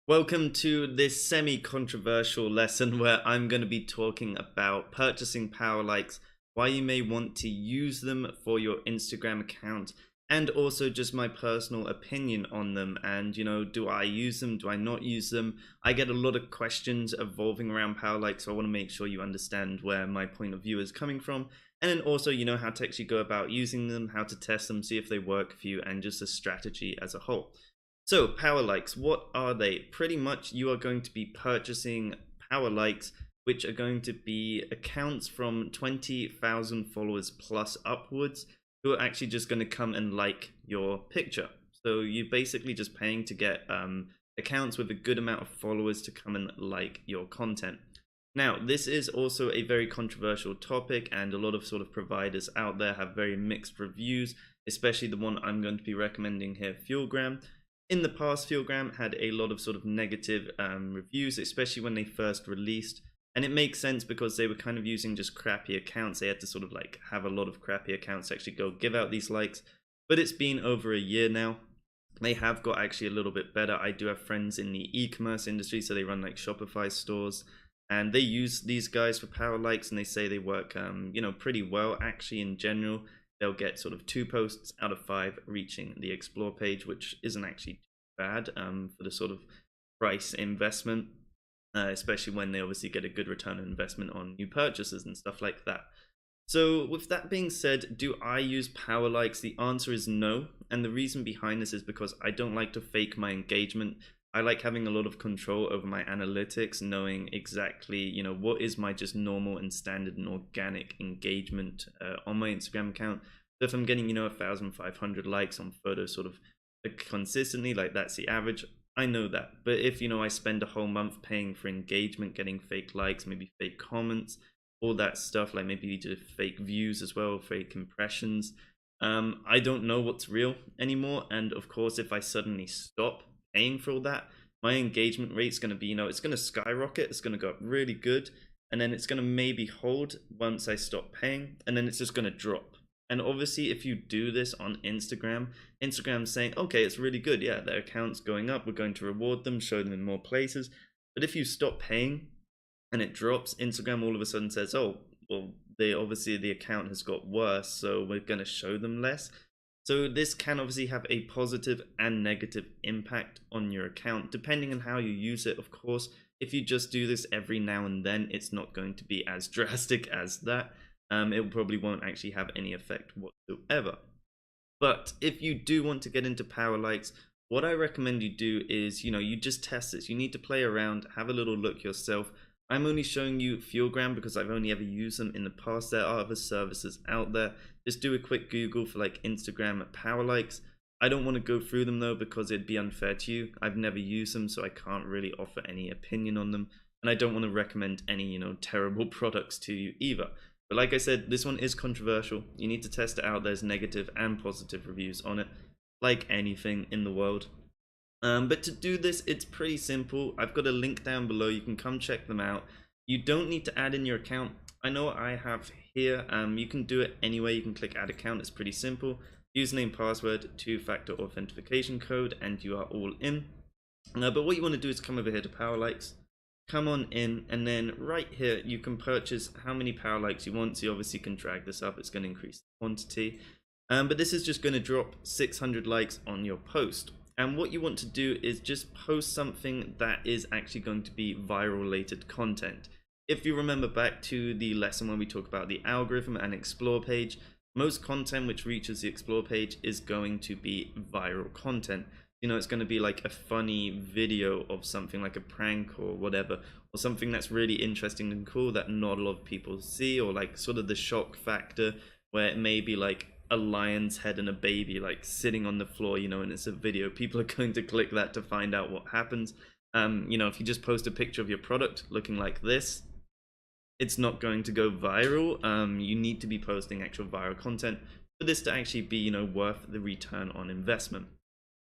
Welcome to this semi-controversial lesson where I'm going to be talking about purchasing PowerLikes, why you may want to use them for your Instagram account, and also just my personal opinion on them. And, do I use them? Do I not use them? I get a lot of questions evolving around PowerLikes, so I want to make sure you understand where my point of view is coming from. And then also, how to actually go about using them, how to test them, see if they work for you, and just a strategy as a whole. So, PowerLikes, what are they? Pretty much you are going to be purchasing PowerLikes, which are going to be accounts from 20,000 followers plus upwards, who are actually just going to come and like your picture. So you're basically just paying to get accounts with a good amount of followers to come and like your content. Now, this is also a very controversial topic, and a lot of sort of providers out there have very mixed reviews, especially the one I'm going to be recommending here, Fuelgram. In the past, Fuelgram had a lot of sort of negative reviews, especially when they first released. And it makes sense because they were kind of using just crappy accounts. They had to sort of like have a lot of crappy accounts to actually go give out these likes. But it's been over a year now. They have got actually a little bit better. I do have friends in the e-commerce industry, so they run like Shopify stores. And they use these guys for PowerLikes, and they say they work, pretty well actually in general. They'll get sort of 2 posts out of 5 reaching the explore page, which isn't actually bad for the sort of price investment, especially when they obviously get a good return on investment on new purchases and stuff like that. So with that being said, do I use PowerLikes? The answer is no, and the reason behind this is because I don't like to fake my engagement. I like having a lot of control over my analytics, knowing exactly, what is my just normal and standard and organic engagement on my Instagram account. So if I'm getting, 1,500 likes on photos sort of consistently, like that's the average, I know that. But if, I spend a whole month paying for engagement, getting fake likes, maybe fake comments, all that stuff, like maybe just fake views as well, fake impressions, I don't know what's real anymore. And of course, if I suddenly stop paying for all that, my engagement rate's going to be, it's going to skyrocket. It's going to go up really good, and then it's going to maybe hold once I stop paying, and then it's just going to drop. And obviously, if you do this on Instagram's saying, okay, it's really good, yeah, their account's going up, we're going to reward them, show them in more places. But if you stop paying and it drops, Instagram all of a sudden says, oh, well, obviously the account has got worse, so we're going to show them less. So this can obviously have a positive and negative impact on your account, depending on how you use it, of course. If you just do this every now and then, it's not going to be as drastic as that. It probably won't actually have any effect whatsoever. But if you do want to get into PowerLikes, what I recommend you do is, you just test this. You need to play around, have a little look yourself. I'm only showing you Fuelgram because I've only ever used them in the past. There are other services out there. Just do a quick Google for like Instagram PowerLikes. I don't want to go through them though because it'd be unfair to you. I've never used them, so I can't really offer any opinion on them. And I don't want to recommend any, terrible products to you either. But like I said, this one is controversial. You need to test it out. There's negative and positive reviews on it, like anything in the world. But to do this, it's pretty simple. I've got a link down below. You can come check them out. You don't need to add in your account. I know what I have here. You can do it anyway. You can click add account. It's pretty simple. Username, password, 2-factor authentication code, and you are all in. But what you want to do is come over here to PowerLikes. Come on in, and then right here you can purchase how many PowerLikes you want. So you obviously can drag this up. It's going to increase the quantity. But this is just going to drop 600 likes on your post. And what you want to do is just post something that is actually going to be viral related content. If you remember back to the lesson when we talk about the algorithm and explore page, most content which reaches the explore page is going to be viral content. It's going to be like a funny video of something like a prank or whatever, or something that's really interesting and cool that not a lot of people see, or like sort of the shock factor where it may be like a lion's head and a baby like sitting on the floor, and it's a video. People are going to click that to find out what happens. If you just post a picture of your product looking like this, it's not going to go viral. You need to be posting actual viral content for this to actually be, worth the return on investment.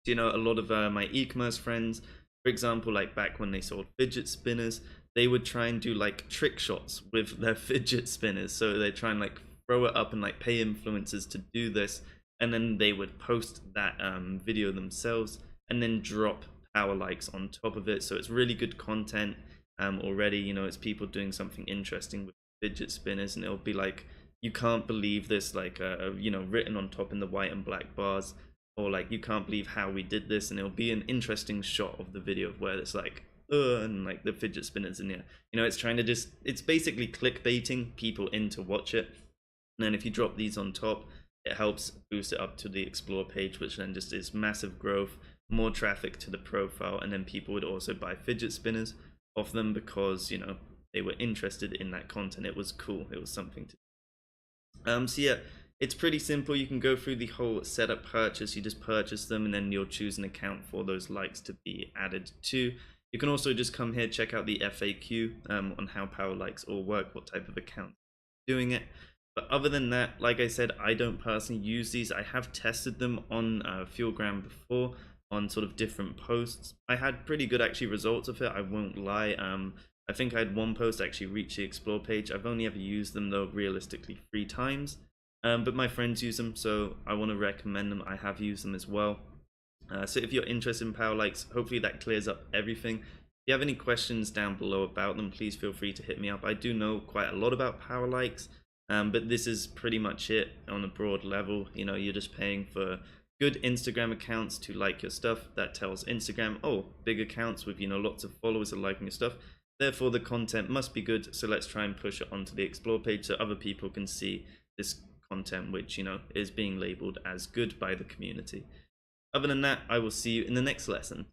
So, a lot of my e-commerce friends, for example, like back when they sold fidget spinners, they would try and do like trick shots with their fidget spinners. So they try and like throw it up and like pay influencers to do this, and then they would post that video themselves and then drop power likes on top of it. So it's really good content already. You know, it's people doing something interesting with fidget spinners, and it'll be like, you can't believe this, like you know, written on top in the white and black bars, or like, you can't believe how we did this, and it'll be an interesting shot of the video of where it's like and like the fidget spinners in here. You know, it's trying to just, it's basically clickbaiting people in to watch it. And then if you drop these on top, it helps boost it up to the explore page, which then just is massive growth, more traffic to the profile, and then people would also buy fidget spinners off them because, you know, they were interested in that content. It was cool, it was something to so yeah, it's pretty simple. You can go through the whole setup purchase. You just purchase them, and then you'll choose an account for those likes to be added to. You can also just come here, check out the FAQ on how PowerLikes all work, what type of account doing it. But other than that, like I said, I don't personally use these. I have tested them on Fuelgram before on sort of different posts. I had pretty good actually results of it, I won't lie. I think I had one post actually reach the explore page. I've only ever used them though realistically 3 times. But my friends use them, so I want to recommend them. I have used them as well. So if you're interested in PowerLikes, hopefully that clears up everything. If you have any questions down below about them, please feel free to hit me up. I do know quite a lot about PowerLikes, but this is pretty much it on a broad level. You know, you're just paying for good Instagram accounts to like your stuff. That tells Instagram, oh, big accounts with, you know, lots of followers are liking your stuff. Therefore, the content must be good. So let's try and push it onto the explore page so other people can see this content, which, you know, is being labeled as good by the community. Other than that, I will see you in the next lesson.